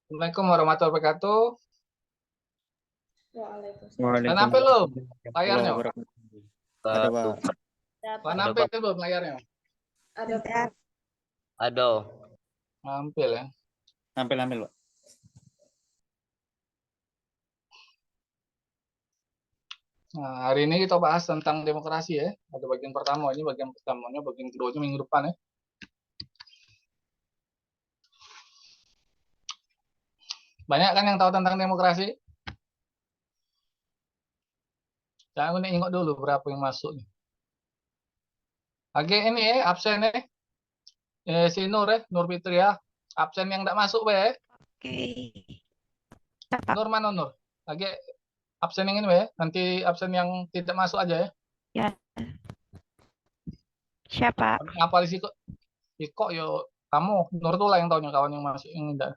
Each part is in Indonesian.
Assalamualaikum warahmatullahi wabarakatuh. Waalaikumsalam. Udah nampil lo layarnya? Ada, Pak. Udah nampil belum layarnya? Ada, Pak. Ada. Nampil ya. Nampil, Pak. Nah, hari ini kita bahas tentang demokrasi ya. Ada bagian pertama, ini bagian pertamanya, bagian keduanya minggu depan ya. Banyak kan yang tahu tentang demokrasi? Jangan nengok dulu berapa yang masuk nih. Oke, ini ya, absen ya. Si Nur ya, Nur Fitri ya. Absen yang tidak masuk ya. Oke. Nur mana Nur? Oke, absen yang ini ya. Nanti absen yang tidak masuk aja ya. Ya. Siapa? Apa sih kok? Kok yo kamu Nur tuh lah yang tahunya kawan yang masuk yang tidak.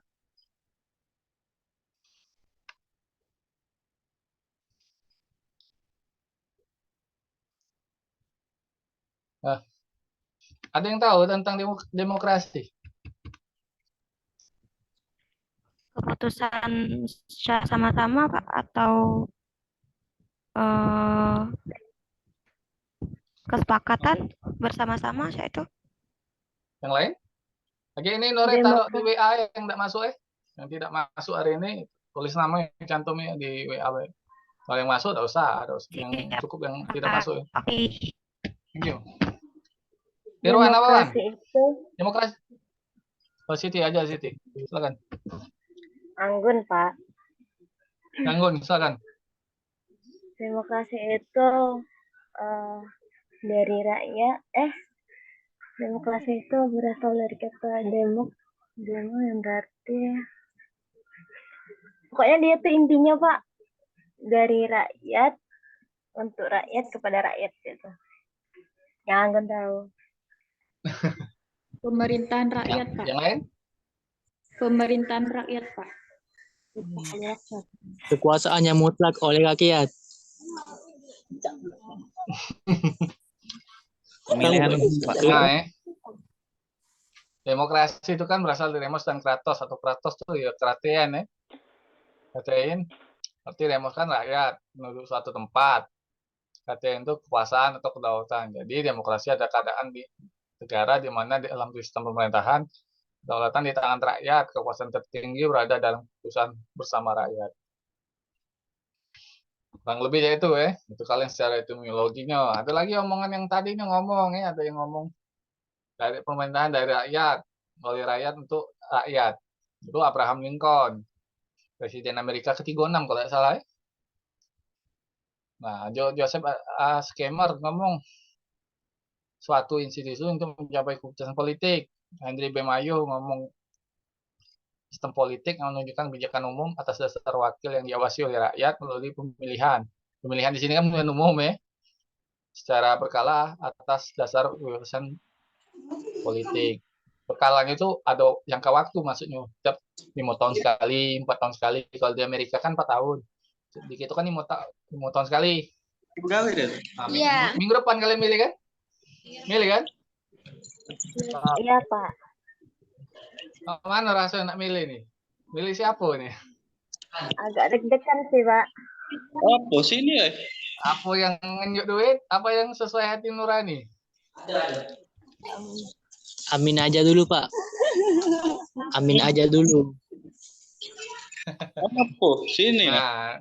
Nah, ada yang tahu tentang demokrasi? Keputusan secara sama-sama, Pak, atau kesepakatan bersama-sama saya itu? Yang lain? Oke, ini Nore taruh di WA yang tidak masuk ya. Yang tidak masuk hari ini tulis namanya cantumnya di WA. Kalau yang masuk tidak usah, yang cukup yang tidak masuk ya. Oke. Thank you. Irwan apa Wan? Itu Demokrasi. Oh, Siti aja Siti. Silakan. Anggun, Pak. Anggun, silakan. Demokrasi itu dari rakyat. Demokrasi itu berasal dari kata demo yang berarti. Pokoknya dia tuh intinya, Pak, dari rakyat untuk rakyat kepada rakyat gitu. Yang Anggun tahu. Pemerintahan rakyat, Pak. Yang lain? Pemerintahan rakyat, Pak. Kekuasaannya mutlak oleh rakyat. Pemilihan, Pak. Nah, demokrasi itu kan berasal dari demos dan kratos, atau kratos itu ya keratean ya. Keratean, arti demos kan rakyat menuju suatu tempat. Keratean itu kekuasaan atau kedaulatan. Jadi demokrasi ada keadaan di negara di mana di dalam sistem pemerintahan kedaulatan di tangan rakyat, kekuasaan tertinggi berada dalam keputusan bersama rakyat. Kurang lebih ya itu ya. Itu kalian secara etimologinya. Ada lagi omongan yang tadi ini ngomong ya, ada yang ngomong dari pemerintahan dari rakyat, oleh rakyat untuk rakyat. Itu Abraham Lincoln, Presiden Amerika ke-36 kalau tidak salah ya. Nah, Joseph Schemer ngomong suatu institusi untuk mencapai keputusan politik. Henry B. Mayo ngomong sistem politik yang menunjukkan kebijakan umum atas dasar wakil yang diawasi oleh rakyat melalui pemilihan. Pemilihan di sini kan pemilihan umum ya, secara berkala atas dasar kebebasan politik. Berkalanya itu ada jangka waktu maksudnya. Setiap 5 tahun sekali, 4 tahun sekali. Kalau di Amerika kan 4 tahun. Di kita kan 5 tahun sekali. Nah, minggu depan kalian milih kan? Milih kan? Iya, Pak. Mana rasa nak milih nih? Milih siapa nih? Agak deg-degan sih, Pak. Apa sih ini? Apa yang ngenyuk duit? Apa yang sesuai hati nurani? Amin aja dulu, Pak. Amin aja dulu. Apa sini? Nah,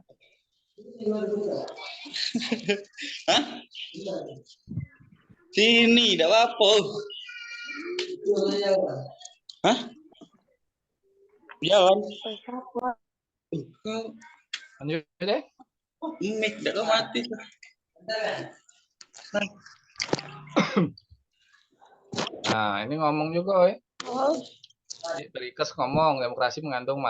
Hah? Sini, tidak apa. Hah? Jalan. Siapa? lanjut deh. Mic tidak mati. Nah, ini ngomong juga ya. Berikes ngomong demokrasi mengandung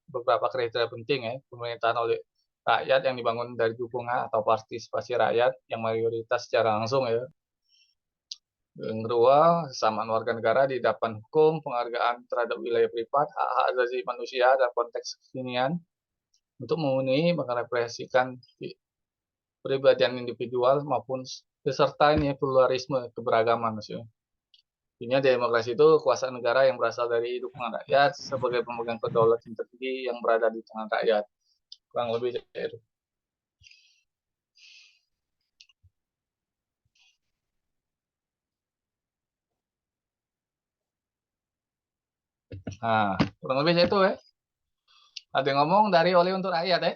beberapa kriteria penting ya. Pemerintahan oleh rakyat yang dibangun dari dukungan atau partisipasi rakyat yang mayoritas secara langsung ya. Yang kedua, kesamaan warga negara di hadapan hukum, penghargaan terhadap wilayah privat, hak-hak asasi manusia dan konteks kekinian untuk memenuhi merepresentasikan kepribadian individual maupun beserta ini pluralisme keberagaman maksudnya. Intinya demokrasi itu kuasa negara yang berasal dari dukungan rakyat sebagai pemegang kedaulatan tertinggi yang berada di tangan rakyat. Kurang lebih itu. Nah, kurang lebih itu ya. Ada yang ngomong dari oleh untuk rakyat ya.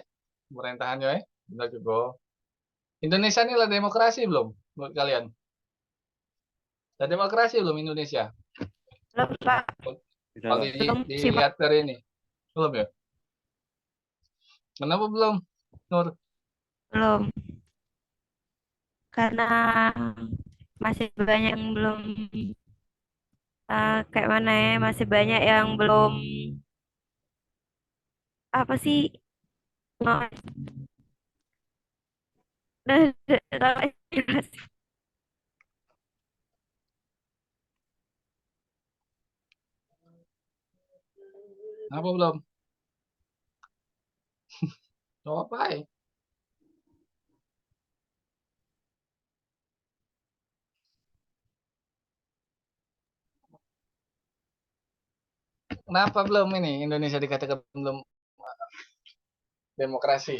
Pemerintahannya ya. Benar juga. Indonesia ini lah demokrasi belum menurut kalian? Ada demokrasi belum Indonesia? Belum, Pak. Sudah, Kalau Pak. Belum sih, Pak. dilihat dari ini. Belum ya? Kenapa belum? Nur? Belum. Karena masih banyak yang belum kayak mana ya, masih banyak yang belum apa sih? Nggak- salah jelasin. Kenapa belum? Jawab apa ya? Kenapa belum ini Indonesia dikatakan belum demokrasi?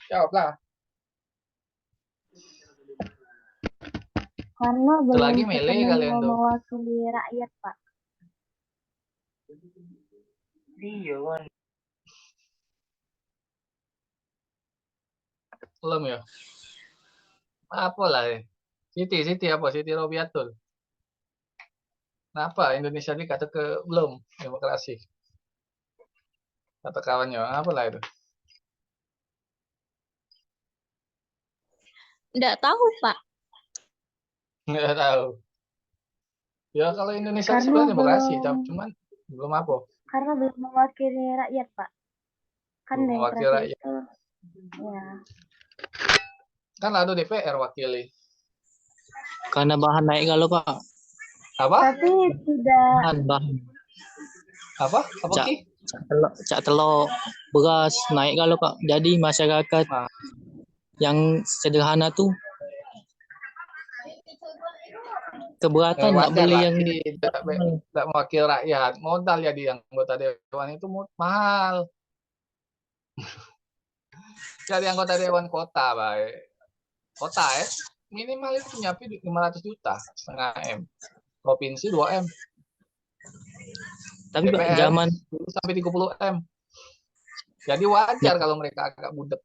Jawablah. Karena Selagi belum milih sepenuhnya kalian tuh. mewakili rakyat, Pak. Belum ya? Apa lah ya? Siti apa? Siti Robiatul. Kenapa Indonesia dikatakan belum demokrasi? Kata kawannya, apa lah itu? Nggak tahu, Pak. Nggak tahu. Ya kalau Indonesia Karena sebenarnya demokrasi, belum cuman belum apa? karena belum mewakili rakyat, Pak. Kan Belum mewakili demokrasi rakyat. itu ya. Kan ada DPR wakili. Karena bahan naik kalau Pak. Apa? Tapi tidak Bahan. Apa? Apa Cak, Ki? cak telur beras naik kalau Pak. Jadi masyarakat Nah, yang sederhana tuh keberatan nggak wajar beli lah yang Ki, tidak mewakili rakyat. Modal jadi anggota dewan itu mahal. Jadi anggota dewan kota, baik. Kota ya, minimal itu nyapi 500 juta, setengah M. Provinsi 2 M. tapi Pak, DPR zaman sampai 30 M. Jadi wajar kalau mereka agak budek.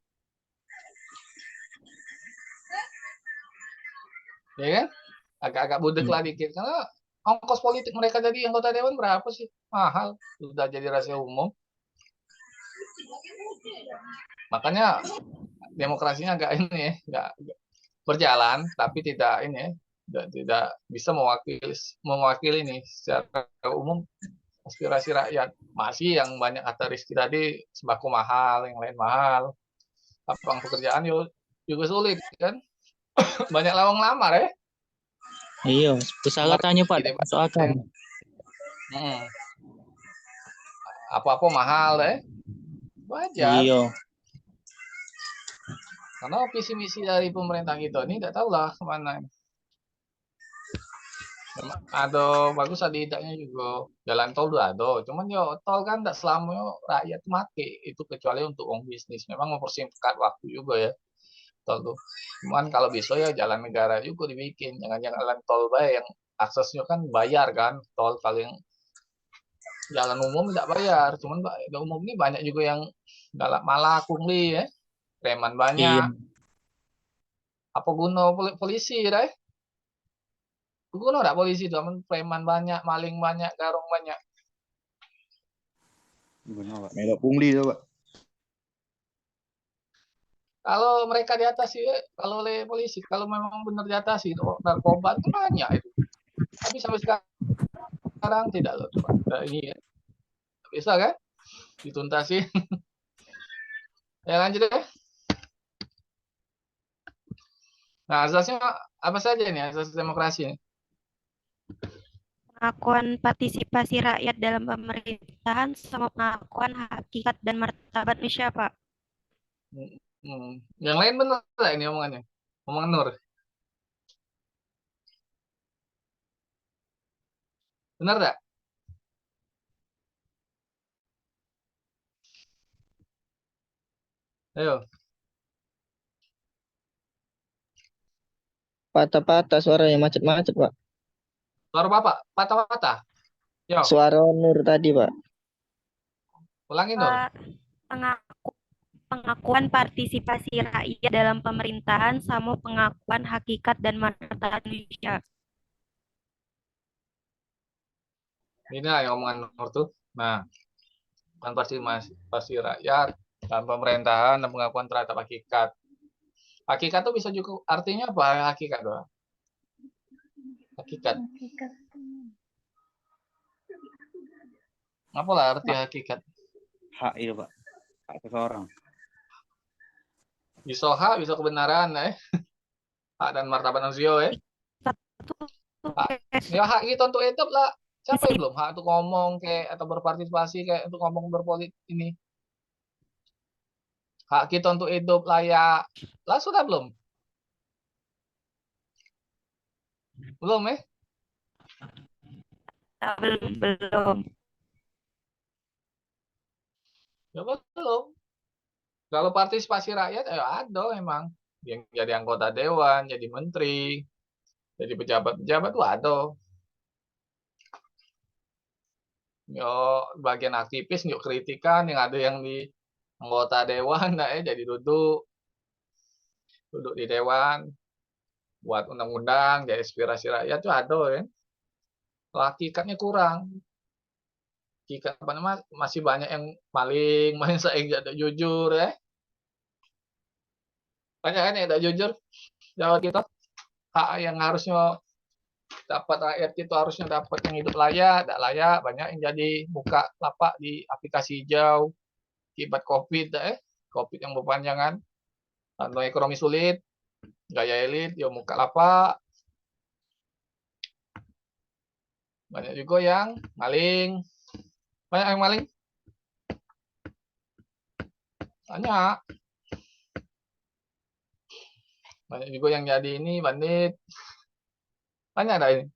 Ya kan? Agak-agak budek lah dikit. Karena ongkos politik mereka jadi anggota dewan berapa sih? Mahal. Sudah jadi rahasia umum. Makanya demokrasinya agak ini ya, nggak berjalan, tapi tidak ini ya, tidak bisa mewakili ini secara umum aspirasi rakyat. Masih yang banyak kata Rizky tadi, sembako mahal, yang lain mahal, lapangan pekerjaan juga sulit kan. Banyak lawang lamar ya. iya persyaratannya Pak Tidak masuk akal. Apa-apa mahal ya. Wajar. Iya. Karena visi misi dari pemerintah kita ini tidak tahu lah kemana. Ada bagus ada tidaknya juga. Jalan tol udah ada. Cuman tol kan tidak selamanya rakyat mati. Itu kecuali untuk orang bisnis. Memang mempersingkat waktu juga ya. Tol tuh. Cuman kalau bisa ya jalan negara juga dibikin. Jangan-jangan jalan tol baik yang aksesnya kan bayar kan. Tol kalau yang jalan umum tidak bayar. Cuman jalan umum ini banyak juga yang malah pungli ya. Preman banyak. Iya. Apa guna polisi ya? Guna enggak polisi itu? Preman banyak, maling banyak, garong banyak. Guna, Pak. Melok pungli tuh, Pak. Kalau mereka diatasi, kalau oleh polisi, kalau memang benar diatasi, narkoba itu banyak itu. Tapi sampai sekarang tidak loh, Pak. Ini ya. Bisa kan? Dituntasi. Ya lanjut deh. Nah, asasnya apa saja nih asas demokrasi ini? Pengakuan partisipasi rakyat dalam pemerintahan sama pengakuan hakikat dan martabat manusia, Pak. Yang lain benar nggak ini omongannya? Omongan Nur. Benar nggak? Ayo, Patah-patah suaranya macet-macet, Pak. suara Bapak patah-patah. Yo, Suara Nur tadi, Pak. ulangin Nur. Pak, pengakuan partisipasi rakyat dalam pemerintahan sama pengakuan hakikat dan martabat Indonesia. Ini lah yang omongan Nur tuh. Nah, kan pasti rakyat dan pemerintahan dan pengakuan terhadap hakikat. Hakikat tuh bisa juga artinya apa? Hakikat doang. Hakikat. Hakikat. Apa lah arti hakikat? Hak itu Pak. Hak seseorang. Bisa hak, bisa kebenaran, hak dan martabat manusia, Ya hak kita untuk hidup lah. Siapa yang belum hak untuk ngomong kayak atau berpartisipasi kayak untuk ngomong berpolitik ini? Hak kita untuk hidup layak. Lah sudah belum? Belum Belum. Ya belum. Kalau partisipasi rakyat, ya ada emang. Yang jadi anggota dewan, jadi menteri, jadi pejabat-pejabat tuh ada. Yo bagian aktivis, yuk kritikan, yang ada yang di anggota dewan, jadi duduk di dewan, buat undang-undang, jadi aspirasi rakyat tuh ada ya. Hakikatnya kurang. Hakikat apa namanya masih banyak yang maling, main saya tidak jujur ya. Banyak kan yang tidak jujur. Jawab kita hak yang harusnya dapat rakyat itu harusnya dapat yang hidup layak, tidak layak, banyak yang jadi buka lapak di aplikasi hijau akibat COVID COVID yang berpanjangan, atau ekonomi sulit, gaya elit, ya buka lapak, banyak juga yang maling, banyak, banyak juga yang jadi ini bandit, banyak ada ini.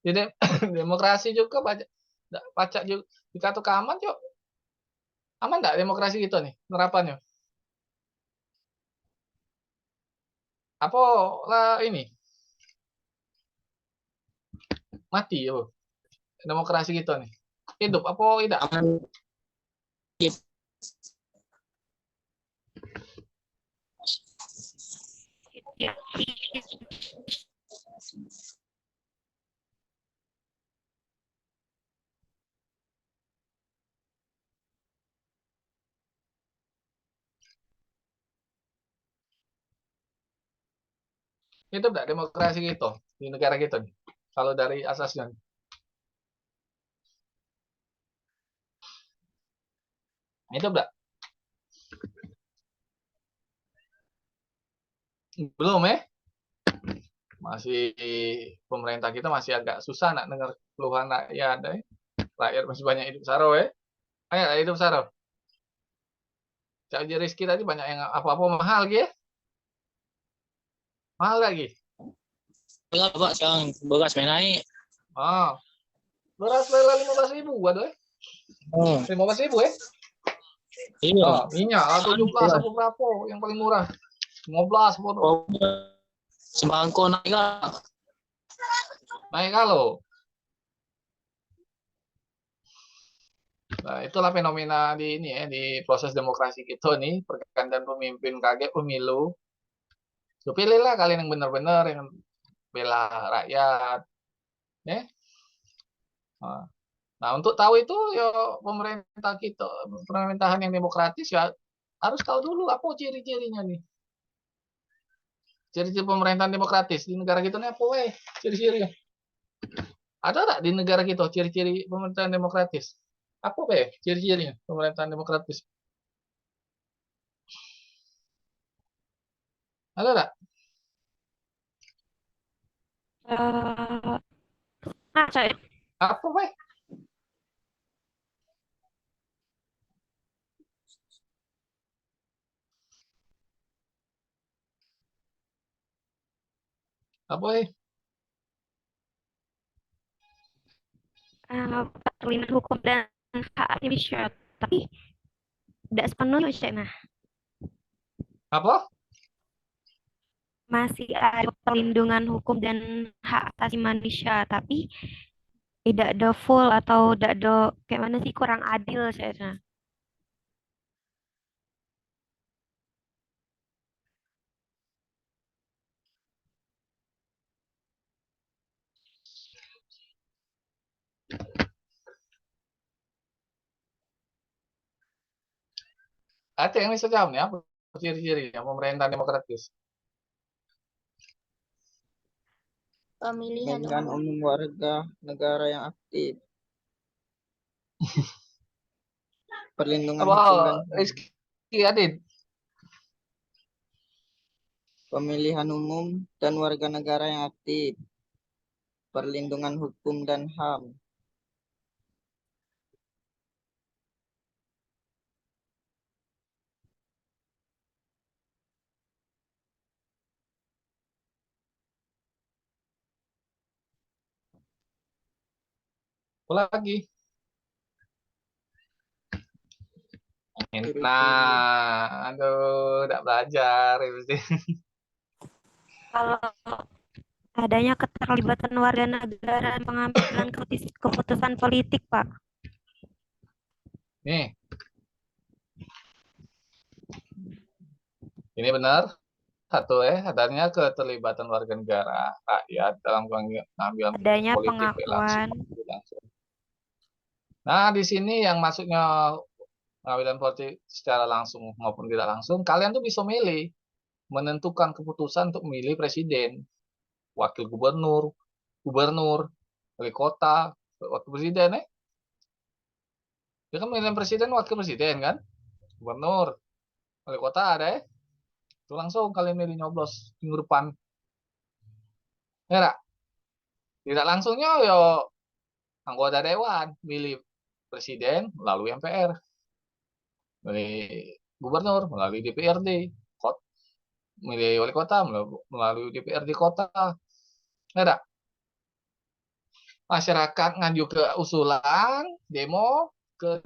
Jadi demokrasi juga pajak juga dikatakan aman yuk. Aman enggak demokrasi gitu nih penerapannya? Apa lah ini? Mati ya, demokrasi gitu nih. Hidup apa tidak? Aman. Hidup enggak demokrasi gitu di negara gitu nih? Kalau dari asasnya. Hidup enggak? Belum masih pemerintah kita masih agak susah nak dengar keluhan rakyat rakyat masih banyak hidup saro banyak hidup saro. Cak Rizky tadi banyak yang apa-apa mahal gitu mahal lagi. Enggak, Pak, sekarang beras naik. Beras lela 15.000 waduh 15.000 Iya. minyak 17 apa berapa yang paling murah 15 bodoh. Sembako naik lah. Naik kalau. Nah, itulah fenomena di ini di proses demokrasi kita nih, pergantian pemimpin kaget pemilu. So, pilihlah kalian yang benar-benar yang bela rakyat. Nah, untuk tahu itu ya pemerintah kita, pemerintahan yang demokratis ya harus tahu dulu apa ciri-cirinya nih. Ciri-ciri pemerintahan demokratis di negara kita nih apa ciri-cirinya? Ada nggak di negara kita ciri-ciri pemerintahan demokratis? Apa ciri-cirinya pemerintahan demokratis? Ada nggak? Saya Apa Apa perlindungan hukum dan hak manusia, tapi tidak sepenuhnya Cek. Nah, Apa? masih ada perlindungan hukum dan hak asasi manusia, tapi tidak ada full atau tidak ada kayak mana sih, kurang adil Cek. Nah, Ada yang bisa jawab nih, apa ciri-cirinya pemerintahan demokratis? Pemilihan Pemilihan umum warga negara yang aktif, perlindungan Apa hukum dan Rizky Adit? pemilihan umum dan warga negara yang aktif, perlindungan hukum dan HAM, Apa lagi? ciri-ciri Nah, aduh, tidak belajar. kalau adanya keterlibatan warga negara dalam pengambilan keputusan politik, Pak. Nih, ini benar. Satu adanya keterlibatan warga negara, rakyat dalam pengambilan Adanya politik pengakuan. langsung. Nah, di sini yang masuknya pengambilan politik secara langsung maupun tidak langsung, kalian tuh bisa milih, menentukan keputusan untuk memilih presiden, wakil gubernur, wali kota, wakil presiden Dia kan milih presiden, wakil presiden kan, gubernur, wali kota ada Itu langsung kalian milih nyoblos minggu depan. Ya nggak? Tidak langsungnya yo anggota dewan milih presiden melalui MPR, milih gubernur melalui DPRD, milih wali kota melalui DPRD kota. Ya nggak? Masyarakat ngaju ke usulan demo ke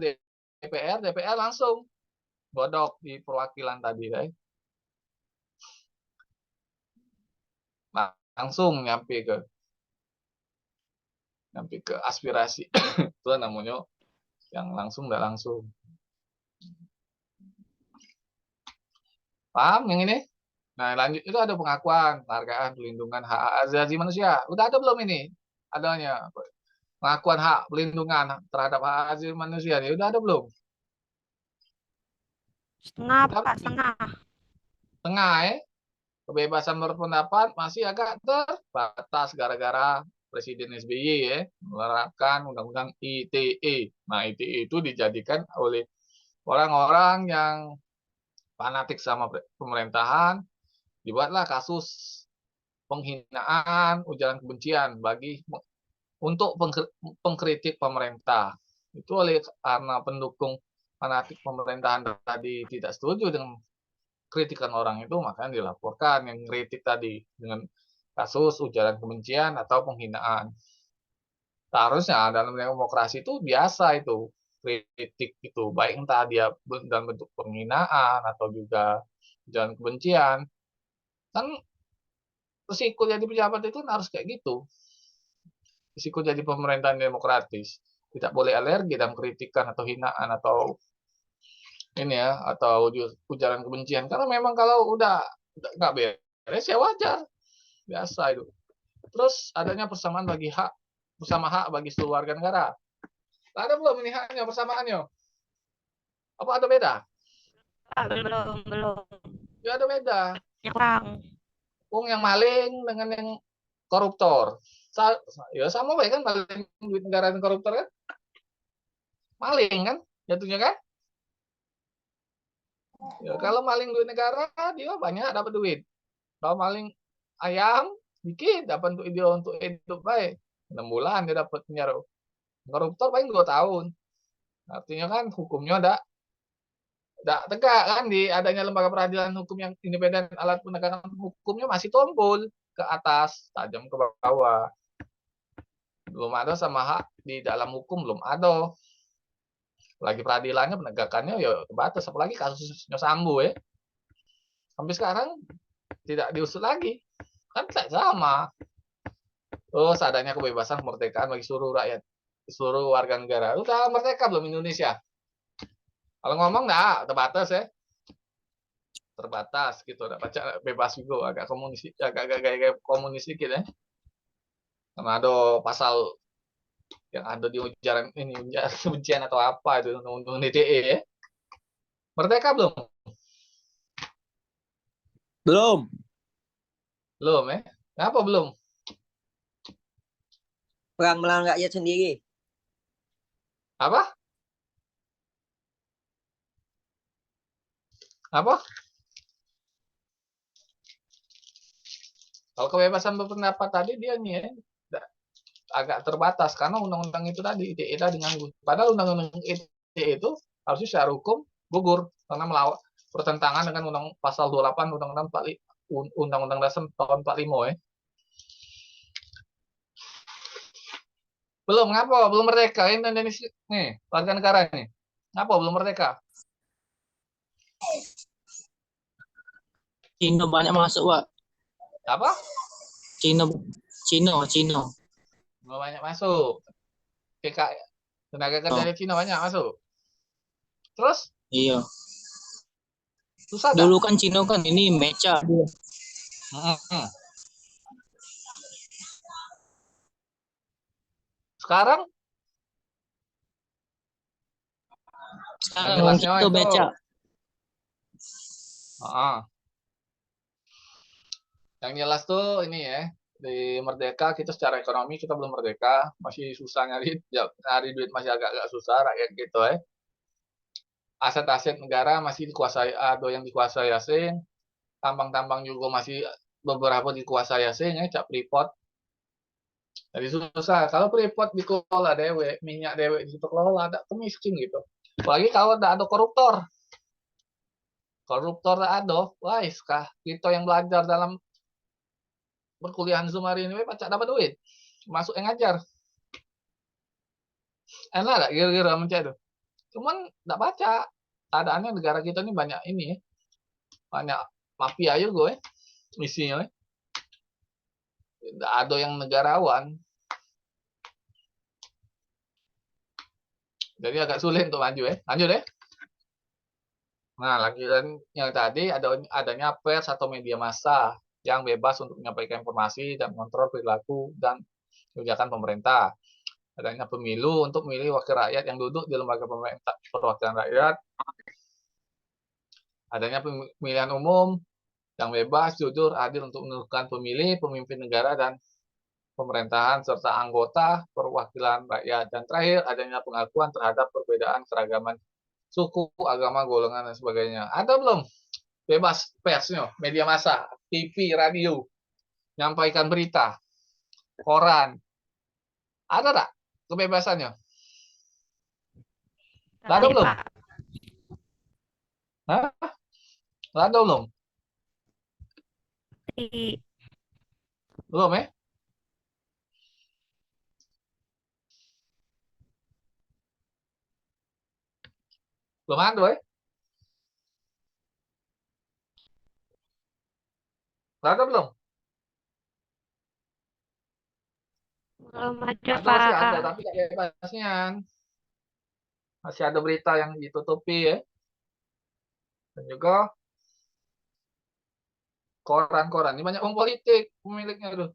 DPR langsung godok di perwakilan tadi langsung nyampe ke aspirasi. Itu namanya yang langsung nggak langsung. Paham yang ini? Nah, lanjut itu ada pengakuan, penghargaan, pelindungan hak asasi manusia. Udah ada belum ini? Adanya pengakuan hak pelindungan terhadap hak asasi manusia. Ya udah ada belum? Setengah, Udah Pak, belum? setengah. Tengah kebebasan berpendapat masih agak terbatas gara-gara Presiden SBY menerapkan Undang-Undang ITE. Nah, ITE itu dijadikan oleh orang-orang yang fanatik sama pemerintahan, dibuatlah kasus penghinaan, ujaran kebencian untuk pengkritik pemerintah. Itu karena pendukung fanatik pemerintahan tadi tidak setuju dengan kritikan orang itu, makanya dilaporkan yang kritik tadi dengan kasus ujaran kebencian atau penghinaan. Seharusnya dalam demokrasi itu biasa itu kritik itu, baik entah dia dalam bentuk penghinaan atau juga ujaran kebencian. Kan risiko jadi pejabat itu harus kayak gitu. Risiko jadi pemerintahan demokratis. Tidak boleh alergi dalam kritikan atau hinaan atau atau ujaran kebencian. Karena memang kalau udah nggak beres ya wajar, biasa itu. Terus adanya persamaan bagi hak bagi seluruh warga negara. Ada belum ini haknya persamaannya? Apa ada beda? Belum. Ya ada beda. Yang Yang maling dengan yang koruptor. Ya sama baik kan, maling duit negara dan koruptor kan? Maling kan jatuhnya kan? Ya, kalau maling duit negara dia banyak dapat duit. Kalau maling ayam dikit dapat untuk hidup baik. 6 bulan dia dapat penjara. Koruptor paling 2 tahun. Artinya kan hukumnya tidak tegak kan, di adanya lembaga peradilan hukum yang independen, alat penegakan hukumnya masih tombol ke atas, tajam ke bawah. Belum ada sama hak di dalam hukum belum ada. Lagi peradilannya penegakannya ya terbatas, apalagi kasusnya Sambo ya. Sampai sekarang tidak diusut lagi. Kan tidak sama. Terus adanya kebebasan kemerdekaan bagi seluruh rakyat, seluruh warga negara. Udah merdeka belum Indonesia? Kalau ngomong enggak, terbatas ya. Terbatas gitu, udah baca bebas juga, agak komunis, agak gaya komunis dikit ya. Karena ada pasal yang ada di ujaran ini, ujaran kebencian atau apa itu, undang-undang DTE ya. Merdeka belum? Belum. Belum ya. Kenapa belum? Perang melawan rakyat sendiri. Apa? Apa? Kalau kebebasan berpendapat tadi dia nih ya, agak terbatas karena undang-undang itu tadi ITE tadi nganggu. Padahal undang-undang ITE itu harusnya secara hukum gugur karena melawan bertentangan dengan pasal 28 Undang-Undang Dasar tahun 45 ya. Belum ngapa? Belum merdeka Indonesia nih, warga negara nih. Ngapa belum merdeka? Cina banyak masuk, Pak. Apa? Cina. Belum banyak masuk. Tenaga kerja dari Cina banyak masuk. Terus Iya. susah tak? Dulu kan Cina kan ini meca. Sekarang Sekarang jelasnya kita itu. meca. Yang jelas tuh ini ya, di merdeka kita secara ekonomi kita belum merdeka, masih susah nyari duit, masih agak-agak susah rakyat gitu ya. Aset-aset negara masih dikuasai, ada yang dikuasai asing, tambang-tambang juga masih beberapa dikuasai asing ya, Cak Freeport. Jadi susah. Kalau Freeport dikelola dewe, minyak dewe dikelola, ada kemiskin gitu. Apalagi kalau ada koruptor. Koruptor ada, wah iskah kita yang belajar dalam perkuliahan Zoom hari ini, pacak dapat duit. Masuk yang ngajar. Enak gak kira-kira mencari itu? Cuman nggak baca. Keadaannya negara kita ini banyak ini ya. Banyak mafia juga ya. Misinya ya. Nggak ada yang negarawan. Jadi agak sulit untuk maju ya. Lanjut ya. Nah, lagi yang tadi adanya pers atau media massa yang bebas untuk menyampaikan informasi dan mengontrol perilaku dan kebijakan pemerintah. Adanya pemilu untuk memilih wakil rakyat yang duduk di lembaga pemerintah perwakilan rakyat. Adanya pemilihan umum yang bebas, jujur, adil untuk menentukan pemilih, pemimpin negara dan pemerintahan serta anggota perwakilan rakyat. Dan terakhir, adanya pengakuan terhadap perbedaan keragaman suku, agama, golongan dan sebagainya. Ada belum bebas persnya, media massa, TV, radio, menyampaikan berita, koran? Ada tak kebebasannya? Ada belum? Hah? Ada belum? Belum ya? Belum ada ya? Ada belum? Belum ada, Ada masih ada, Pak. tapi nggak bebasnya. Masih ada berita yang ditutupi ya. Dan juga koran-koran. Ini banyak orang politik pemiliknya tuh.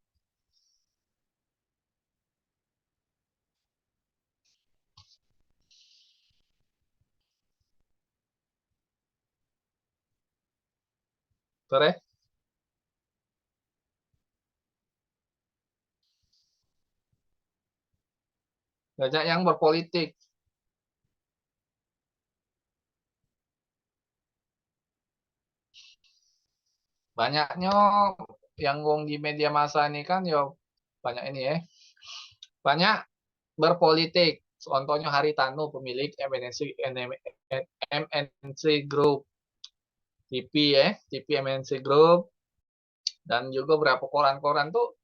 Sore. Banyak yang berpolitik. Banyaknya yang wong di media massa ini kan ya banyak ini ya. Banyak berpolitik. Contohnya Haritanu, pemilik MNC Group. TV ya, TV MNC Group. Dan juga beberapa koran-koran tuh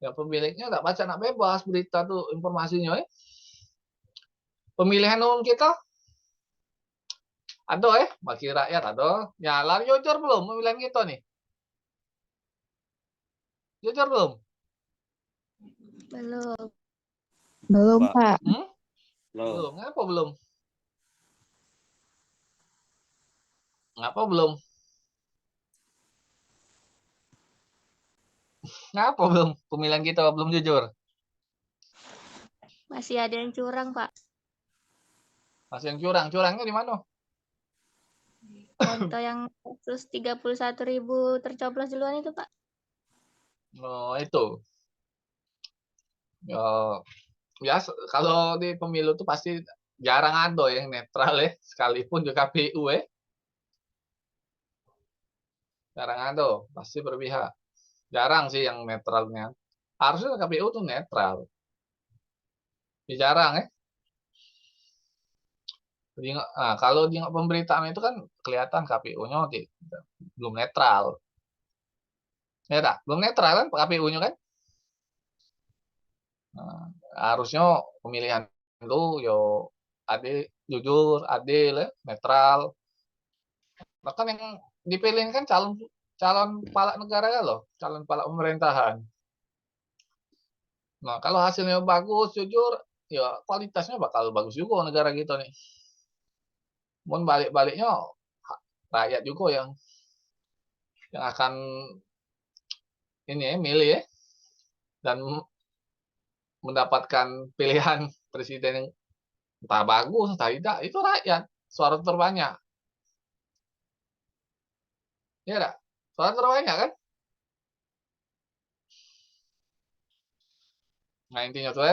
Ya pemiliknya nggak baca, nggak bebas berita tuh informasinya. Pemilihan umum kita, ada wakil rakyat ada. Ya lari jujur belum pemilihan kita nih? Jujur belum? Belum. Belum, Pak. Hmm? Belum. Belum. Ngapa belum? Ngapa belum? Ngapa belum? Pemilihan kita belum jujur. Masih ada yang curang, Pak. Masih yang curang. Curangnya di mana? Contoh yang 131.000 tercoblos duluan itu, Pak. Oh, itu. Ya, ya kalau di pemilu tuh pasti jarang ada yang netral sekalipun di KPU jarang ada, pasti berpihak. Jarang sih yang netralnya. Harusnya KPU tuh netral. Ya, jarang Nah, kalau di pemberitaan itu kan kelihatan KPU-nya belum netral. Ya tak? Belum netral kan KPU-nya kan? Nah, harusnya pemilihan itu yo adil, jujur, adil netral. Bahkan yang dipilih kan calon calon kepala negara kan loh, calon kepala pemerintahan. Nah, kalau hasilnya bagus, jujur, ya kualitasnya bakal bagus juga negara kita nih. Mohon balik-baliknya rakyat juga yang akan ini milih dan mendapatkan pilihan presiden yang entah bagus entah tidak, itu rakyat suara terbanyak. Ya enggak? Suara terbanyak kan? Nah, intinya tuh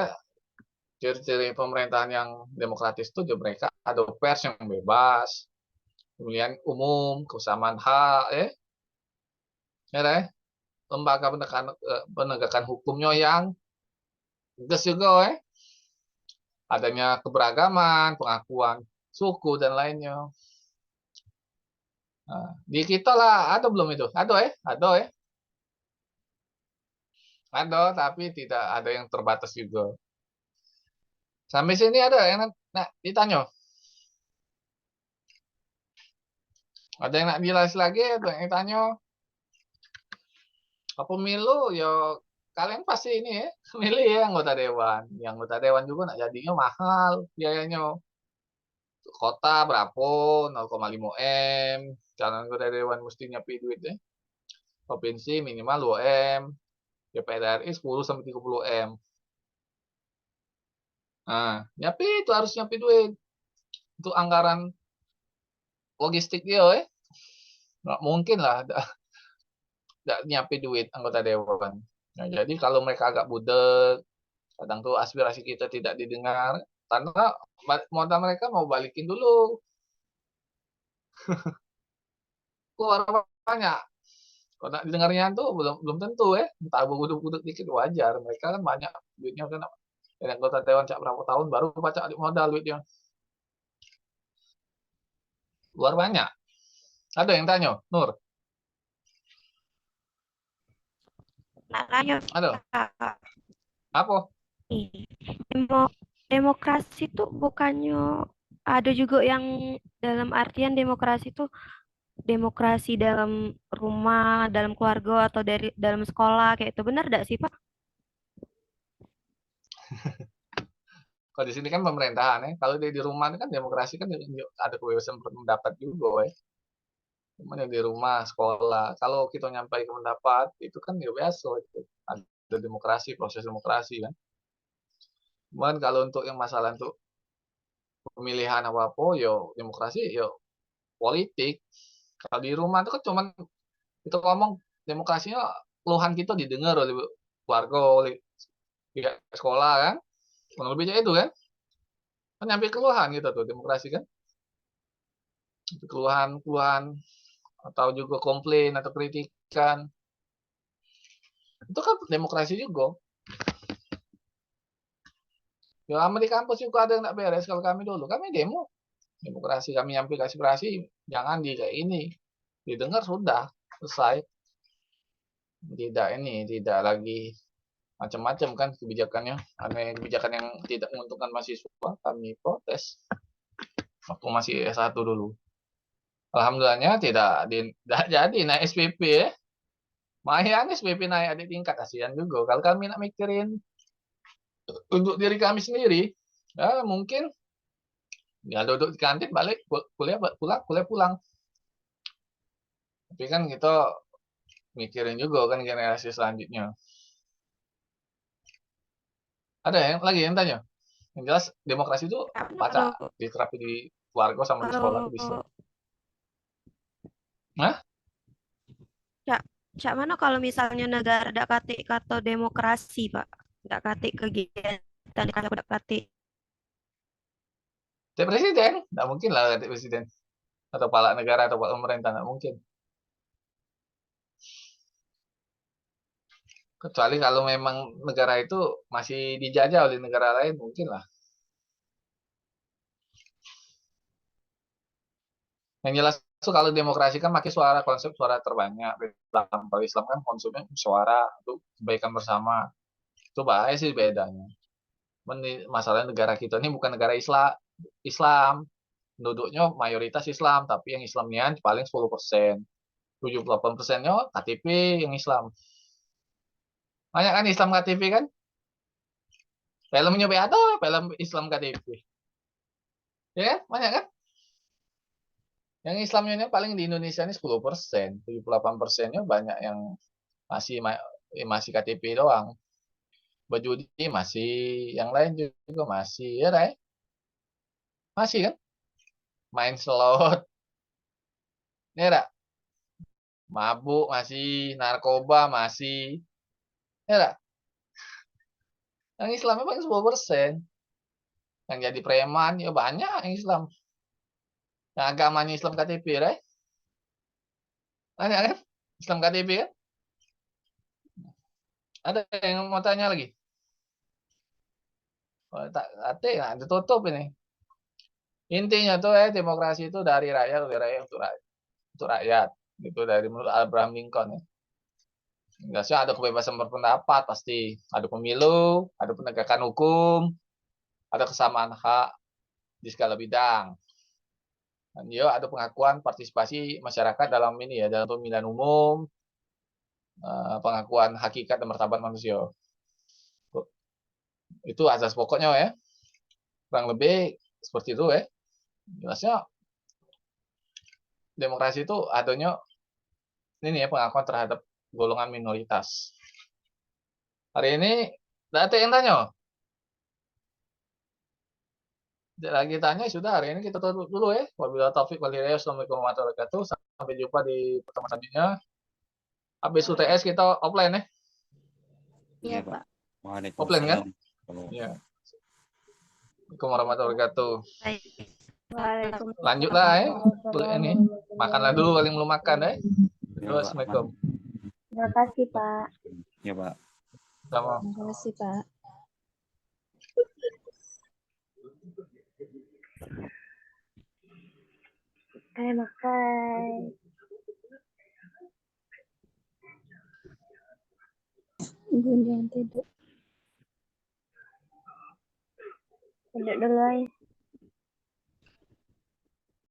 ciri-ciri pemerintahan yang demokratis itu mereka ada pers yang bebas, pemilihan umum, kesamaan hak, ya, lembaga penegakan hukumnya yang tegas juga, adanya keberagaman, pengakuan suku dan lainnya. Nah, di kita lah ada belum itu? Ada, tapi tidak ada yang terbatas juga. Sampai sini ada yang ditanya. Ada yang nak jelas lagi, ada yang tanya. Pemilu, ya kalian pasti ini milih anggota dewan. Yang anggota dewan juga nak jadinya mahal biayanya. Kota berapa? 0,5 M. Calon anggota dewan mesti nyapi duit Provinsi minimal 2 M. DPR RI 10 sampai 30 M. Nah, nyapi itu harus nyapi duit. Untuk anggaran logistik dia, nggak mungkin lah nggak nyapi duit anggota dewan. Nah, jadi kalau mereka agak budek, kadang tuh aspirasi kita tidak didengar, karena modal mereka mau balikin dulu. Keluar banyak. Kalau nak didengarnya tuh belum tentu entah budek-budek dikit wajar. Mereka kan banyak duitnya kan. Dan anggota dewan cak berapa tahun baru baca modal duitnya. Luar banyak. Ada yang tanya, Nur? Nah, lanjut. Ada? Kak. Apa? Demokrasi itu bukannya ada juga yang dalam artian demokrasi itu demokrasi dalam rumah, dalam keluarga atau dari dalam sekolah kayak itu benar tidak sih Pak? Kalau di sini kan pemerintahan kalau di rumah kan demokrasi kan ada kebebasan berpendapat juga Cuman yang di rumah, sekolah, kalau kita nyampaikan pendapat itu kan ya biasa itu. Ada demokrasi, proses demokrasi kan. Cuman kalau untuk yang masalah untuk pemilihan apa-apa, yo demokrasi, yo politik. Kalau di rumah itu kan cuman kita ngomong demokrasinya keluhan kita didengar oleh keluarga, oleh pihak sekolah kan. Kurang lebihnya itu kan. Kan nyampe keluhan gitu tuh demokrasi kan. Keluhan-keluhan atau juga komplain atau kritikan. Itu kan demokrasi juga. Ya, di kampus juga ada yang tidak beres kalau kami dulu. Kami demo. Demokrasi kami nyampe aspirasi, jangan di kayak ini. Didengar sudah, selesai. Tidak lagi macam-macam kan kebijakannya. Aneh kebijakan yang tidak menguntungkan mahasiswa, kami protes waktu masih S1 dulu. Alhamdulillahnya tidak jadi naik SPP ya. Mayan SPP naik adik tingkat, kasihan juga. Kalau kami nak mikirin untuk diri kami sendiri, ya mungkin ya duduk di kantin balik kuliah pulang. Tapi kan kita mikirin juga kan generasi selanjutnya. Ada yang tanya? Yang jelas demokrasi itu baca diterapi di keluarga sama di sekolah itu bisa. Hah? Cak mana kalau misalnya negara dak kate kata demokrasi, Pak? Dak kate kegiatan dak kate. Tidak presiden, tidak mungkin lah ganti presiden atau kepala negara atau kepala pemerintah, tidak mungkin. Kecuali kalau memang negara itu masih dijajah oleh negara lain, mungkin lah. Yang jelas itu kalau demokrasi kan pakai konsep suara terbanyak. Kalau Islam kan konsepnya suara untuk kebaikan bersama. Itu bahaya sih bedanya. Masalah negara kita ini bukan negara Islam. Penduduknya mayoritas Islam, tapi yang Islamnya paling 10%. 78%-nya KTP yang Islam. Banyak kan Islam KTP kan? Filmnya beato, film Islam KTP. Ya kan? Banyak kan? Yang Islamnya paling di Indonesia ini 10%. 78%-nya banyak yang masih KTP doang. Berjudi masih, yang lain juga masih, ya Ray? Masih kan? Main slot. Ya Ray? Mabuk masih, narkoba masih. Ya Ray? Yang Islamnya paling 10%. Yang jadi preman ya banyak yang Islam. Yang agamanya Islam KTP, Ray? Banyak kan? Islam KTP kan? Ada yang mau tanya lagi? Oh, tak ditutup ini. Intinya tuh demokrasi itu dari rakyat untuk rakyat. Itu dari menurut Abraham Lincoln ya. Jelasnya ada kebebasan berpendapat pasti, ada pemilu, ada penegakan hukum, ada kesamaan hak di segala bidang. Dan juga ada pengakuan partisipasi masyarakat dalam ini ya, dalam pemilihan umum, pengakuan hakikat dan martabat manusia. Itu asas pokoknya ya. Kurang lebih seperti itu ya. Jelasnya demokrasi itu adanya ini ya, pengakuan terhadap golongan minoritas. Hari ini tidak ada yang tanya. Tidak lagi tanya sudah, hari ini kita tutup dulu ya. Wabillahi taufiq wal hidayah. Assalamualaikum warahmatullahi wabarakatuh. Sampai jumpa di pertemuan selanjutnya. Habis UTS kita offline ya. Iya, Pak. Offline kan? Iya. Assalamualaikum warahmatullahi wabarakatuh. Waalaikumsalam. Lanjutlah ya. Ini makanlah dulu paling belum makan ya. Assalamualaikum. Terima kasih, Pak. Ya, Pak. Sama. Terima kasih, Pak. Makan. Gunjang tidur. Duduk dulu, ay.